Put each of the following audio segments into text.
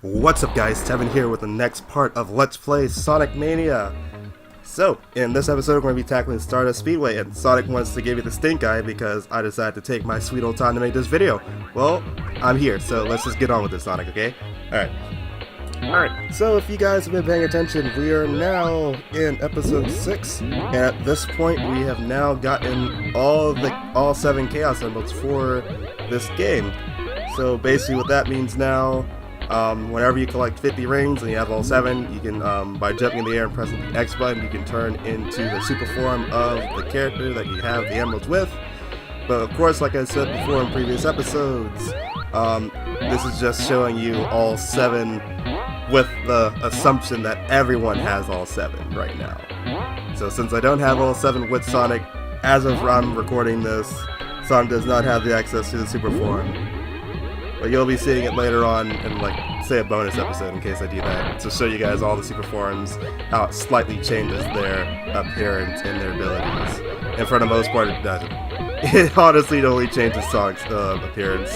What's up guys, Tevin here with the next part of Let's Play Sonic Mania. So, in this episode we're going to be tackling Stardust Speedway, and Sonic wants to give you the stink eye because I decided to take my sweet old time to make this video. Well, I'm here, so let's just get on with this, Sonic, okay? Alright, so if you guys have been paying attention, we are now in episode 6, and at this point we have now gotten all 7 Chaos Emeralds for this game. So basically what that means now, whenever you collect 50 rings and you have all 7, you can, by jumping in the air and pressing the X button, you can turn into the super form of the character that you have the emeralds with. But of course, like I said before in previous episodes, this is just showing you all 7 with the assumption that everyone has all 7 right now. So since I don't have all 7 with Sonic, as of I'm recording this, Sonic does not have the access to the super form. But you'll be seeing it later on in, like, say a bonus episode in case I do that, to show you guys all the super forms, how it slightly changes their appearance and their abilities. And for the most part it doesn't. It honestly only changes Sonic's appearance,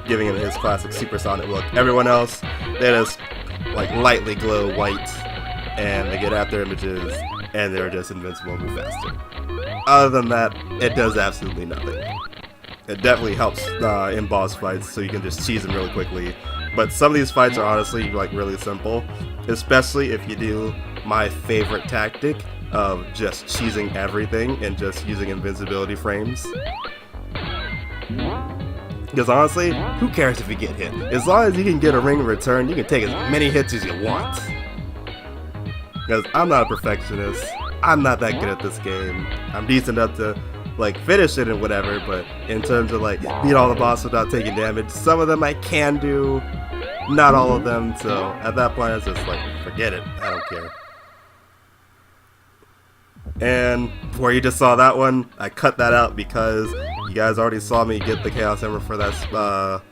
giving him his classic supersonic look. Everyone else, they just like lightly glow white, and they get after images, and they're just invincible and move faster. Other than that, it does absolutely nothing. It definitely helps in boss fights, so you can just cheese them really quickly. But some of these fights are honestly like really simple, especially if you do my favorite tactic of just cheesing everything and just using invincibility frames. Because honestly, who cares if you get hit? As long as you can get a ring in return, you can take as many hits as you want. Because I'm not a perfectionist, I'm not that good at this game. I'm decent enough to like finish it and whatever, but in terms of like beat all the bosses without taking damage, some of them I can do, not all of them, so at that point it's just like, forget it, I don't care. And where you just saw that one, I cut that out because you guys already saw me get the Chaos Emerald for that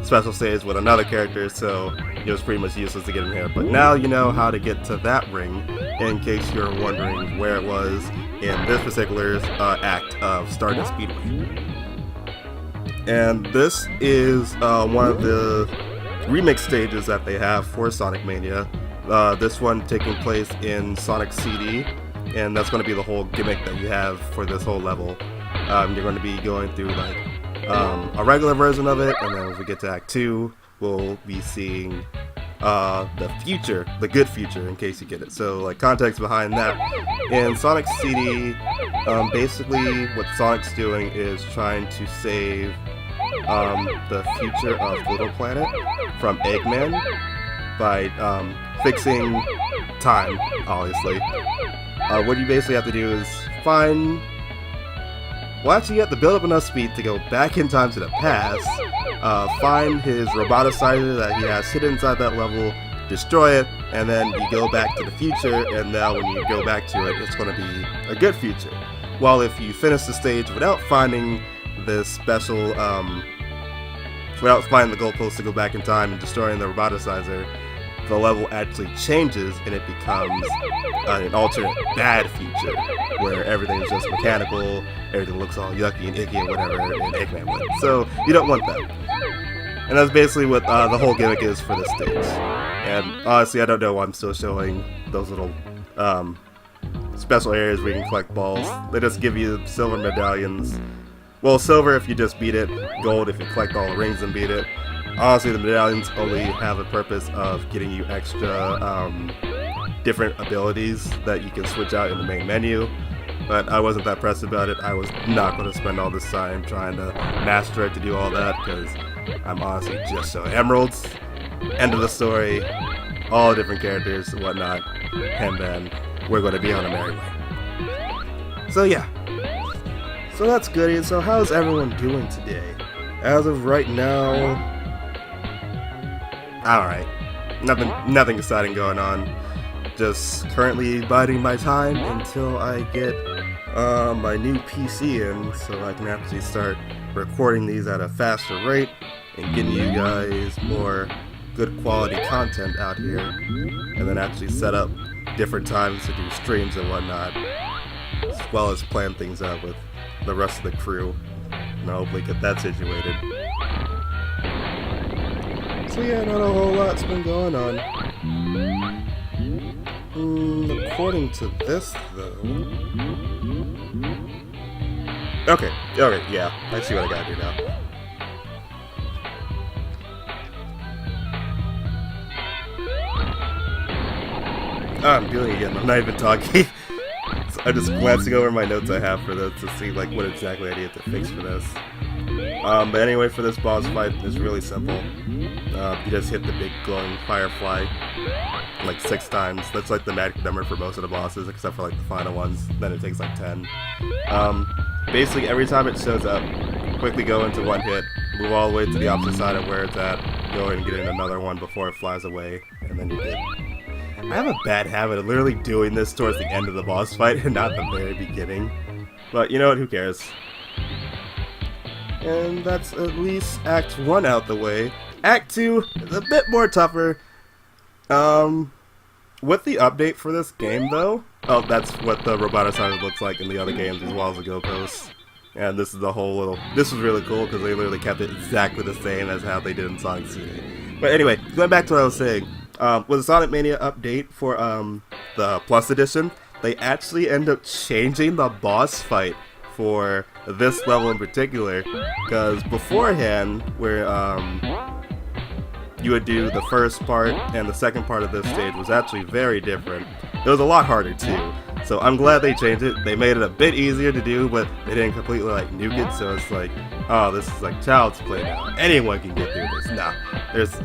special stage with another character, so it was pretty much useless to get in here. But now you know how to get to that ring, in case you're wondering where it was in this particular act of Stardust Speedway. And this is one of the remix stages that they have for Sonic Mania. This one taking place in Sonic CD, and that's going to be the whole gimmick that you have for this whole level. You're going to be going through like a regular version of it, and then when we get to Act 2, we'll be seeing the future, the good future, in case you get it. So, like, context behind that. In Sonic CD, basically what Sonic's doing is trying to save the future of Little Planet from Eggman by fixing time, obviously. What you basically have to do is find... Well, actually, you have to build up enough speed to go back in time to the past, find his roboticizer that he has hidden inside that level, destroy it, and then you go back to the future, and now when you go back to it, it's going to be a good future. While if you finish the stage without finding this special, without finding the goalpost to go back in time and destroying the roboticizer, the level actually changes and it becomes an alternate bad future where everything is just mechanical, everything looks all yucky and icky and whatever, and Eggman wins. So you don't want that. And that's basically what the whole gimmick is for this stage. And honestly, I don't know why I'm still showing those little special areas where you can collect balls. They just give you silver medallions. Well, silver if you just beat it, gold if you collect all the rings and beat it. Honestly, the medallions only have the purpose of getting you extra different abilities that you can switch out in the main menu, but I wasn't that pressed about it. I was not going to spend all this time trying to master it to do all that, because I'm honestly just showing emeralds, end of the story, all different characters and whatnot, and then we're going to be on a merry way. So yeah, so that's good. And so how's everyone doing today? As of right now, alright, nothing exciting going on. Just currently biding my time until I get my new PC in, so I can actually start recording these at a faster rate and getting you guys more good quality content out here, and then actually set up different times to do streams and whatnot, as well as plan things out with the rest of the crew, and hopefully get that situated. So yeah, not a whole lot's been going on. According to this, though... Okay, yeah, I see what I gotta do now. I'm doing it again, I'm not even talking. So I'm just glancing over my notes I have for this to see like what exactly I need to fix for this. But anyway, for this boss fight, it's really simple. You just hit the big glowing firefly like 6 times. That's like the magic number for most of the bosses, except for like the final ones. Then it takes like 10. Basically, every time it shows up, quickly go into one hit, move all the way to the opposite side of where it's at, go ahead and get in another one before it flies away, and then you're good. I have a bad habit of literally doing this towards the end of the boss fight and not the very beginning. But you know what, who cares? And that's at least Act 1 out the way. Act 2 is a bit more tougher. With the update for this game though, oh, that's what the Roboticized looks like in the other games as well as the Go Posts. And this is the whole little, this was really cool because they literally kept it exactly the same as how they did in Sonic CD. But anyway, going back to what I was saying, with the Sonic Mania update for the Plus Edition, they actually end up changing the boss fight for this level in particular, because beforehand, where you would do the first part and the second part of this stage was actually very different. It was a lot harder too, so I'm glad they changed it. They made it a bit easier to do, but they didn't completely like nuke it, so it's like, oh, this is like child's play now. Anyone can get through this. Nah,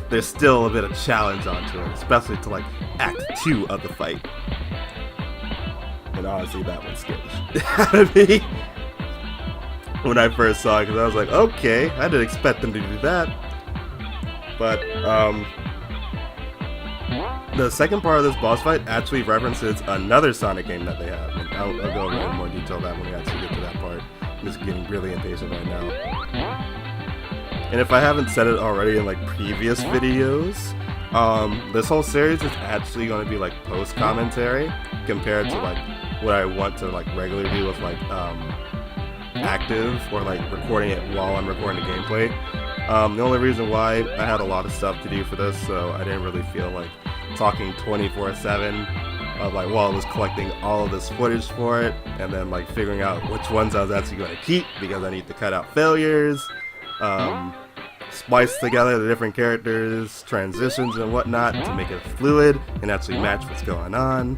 there's still a bit of challenge onto it, especially to like Act 2 of the fight. And honestly, that one scared the shit out of me when I first saw it, because I was like, okay, I didn't expect them to do that. But the second part of this boss fight actually references another Sonic game that they have. And I'll go over in more detail that when we actually get to that part. I'm just getting really impatient right now. And if I haven't said it already in like previous videos, this whole series is actually going to be like post-commentary compared to like what I want to like regularly do with like active or like recording it while I'm recording the gameplay. The only reason why I had a lot of stuff to do for this, so I didn't really feel like talking 24/7 of like while I was collecting all of this footage for it, and then like figuring out which ones I was actually going to keep because I need to cut out failures, splice together the different characters, transitions and whatnot to make it fluid and actually match what's going on.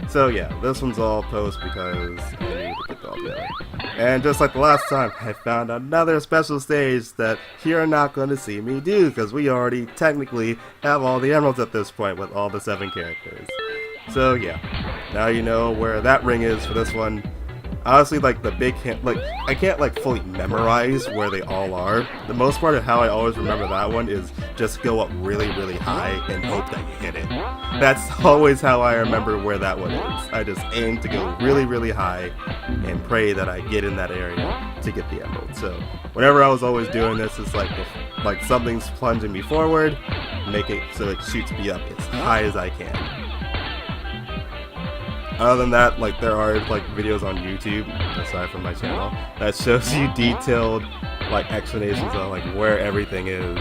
So yeah, this one's all post because I need to get it all together. And just like the last time, I found another special stage that you're not going to see me do, because we already technically have all the emeralds at this point with all the 7 characters. So yeah, now you know where that ring is for this one. Honestly, like the big hint, like I can't like fully memorize where they all are. The most part of how I always remember that one is just go up really, really high and hope that you hit it. That's always how I remember where that one is. I just aim to go really, really high and pray that I get in that area to get the emerald. So whenever I was always doing this, it's like if something's plunging me forward, make it so it shoots me up as high as I can. Other than that, like there are like videos on YouTube, aside from my channel, that shows you detailed like explanations of like where everything is,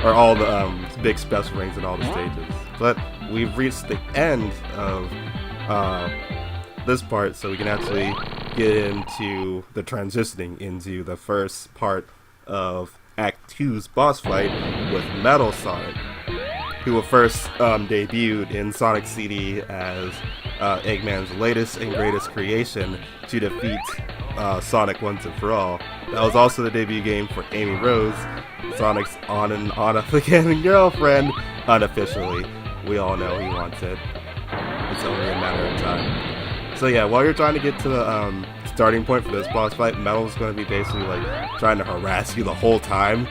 or all the big special rings in all the stages. But we've reached the end of this part, so we can actually get into the transitioning into the first part of Act 2's boss fight with Metal Sonic, who were first debuted in Sonic CD as Eggman's latest and greatest creation to defeat Sonic once and for all. That was also the debut game for Amy Rose, Sonic's on and off again girlfriend, unofficially. We all know he wants it. It's only a matter of time. So yeah, while you're trying to get to the starting point for this boss fight, Metal's going to be basically like trying to harass you the whole time,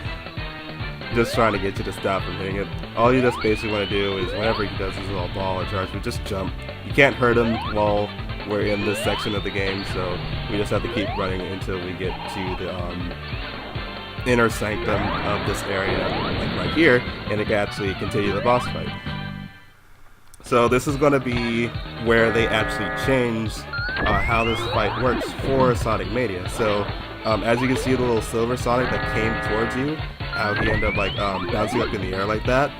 just trying to get you to stop from hitting it. All you just basically want to do is whenever he does his little ball or charge, we just jump. You can't hurt him while we're in this section of the game, so we just have to keep running until we get to the inner sanctum of this area, like right here, and it can actually continue the boss fight. So this is going to be where they actually change how this fight works for Sonic Mania. So as you can see, the little silver Sonic that came towards you, how he ended up like bouncing up in the air like that.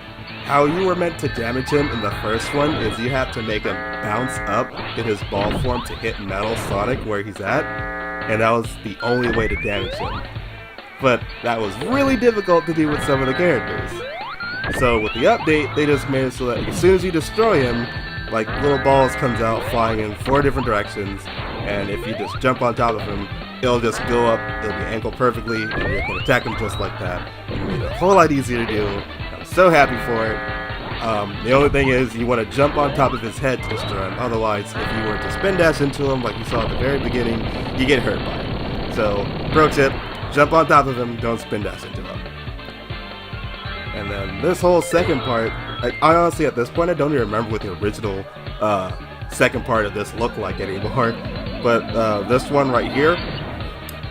How you were meant to damage him in the first one is you had to make him bounce up in his ball form to hit Metal Sonic where he's at, and that was the only way to damage him. But that was really difficult to do with some of the characters. So with the update, they just made it so that as soon as you destroy him, like little balls comes out flying in 4 different directions, and if you just jump on top of him, it'll just go up, it'll be angled perfectly, and you can attack him just like that. And it made it a whole lot easier to do. I'm so happy for it. The only thing is, you want to jump on top of his head to destroy him, otherwise, if you were to spin dash into him like you saw at the very beginning, you get hurt by it. So, pro tip, jump on top of him, don't spin dash into him. And then this whole second part, I honestly at this point I don't even remember what the original second part of this looked like anymore. But this one right here,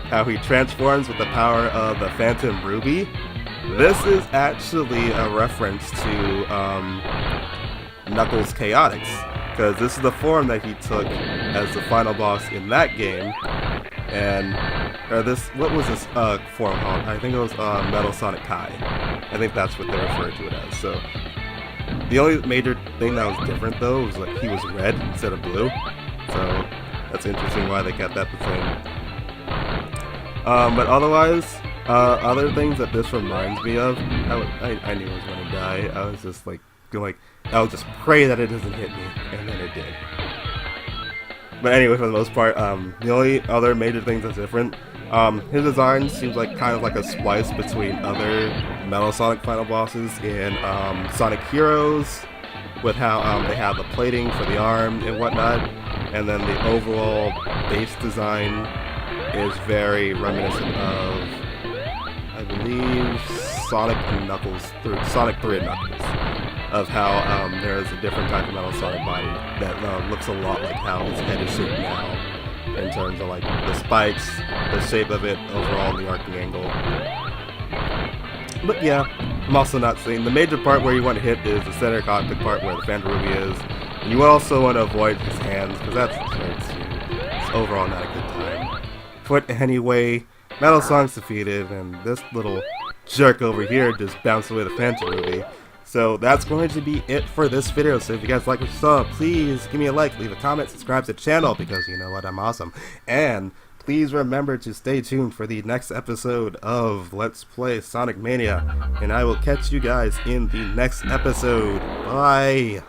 how he transforms with the power of the Phantom Ruby, this is actually a reference to Knuckles Chaotix, because this is the form that he took as the final boss in that game. And what was this form called? I think it was Metal Sonic Kai. I think that's what they refer to it as. So the only major thing that was different though was like he was red instead of blue. So that's interesting why they kept that the same. But otherwise, other things that this reminds me of, I knew I was gonna die. I was just like I'll just pray that it doesn't hit me, and then it did. But anyway, for the most part, the only other major things that's different, his design seems like kind of like a splice between other Metal Sonic final bosses in Sonic Heroes, with how they have the plating for the arm and whatnot, and then the overall base design is very reminiscent of, I believe, Sonic and Knuckles, Sonic 3 and Knuckles, of how there is a different type of Metal Sonic body that looks a lot like how his head is shaped now, in terms of like the spikes, the shape of it, overall the arcing angle. But yeah, I'm also not saying the major part where you want to hit is the center cockpit part where the Phantom Ruby is. And you also want to avoid his hands, because that's it's overall not a good time. But anyway, Metal Sonic's defeated, and this little jerk over here just bounced away the Phantom Ruby. So that's going to be it for this video. So if you guys like what you saw, please give me a like, leave a comment, subscribe to the channel, because you know what, I'm awesome. And please remember to stay tuned for the next episode of Let's Play Sonic Mania. And I will catch you guys in the next episode. Bye!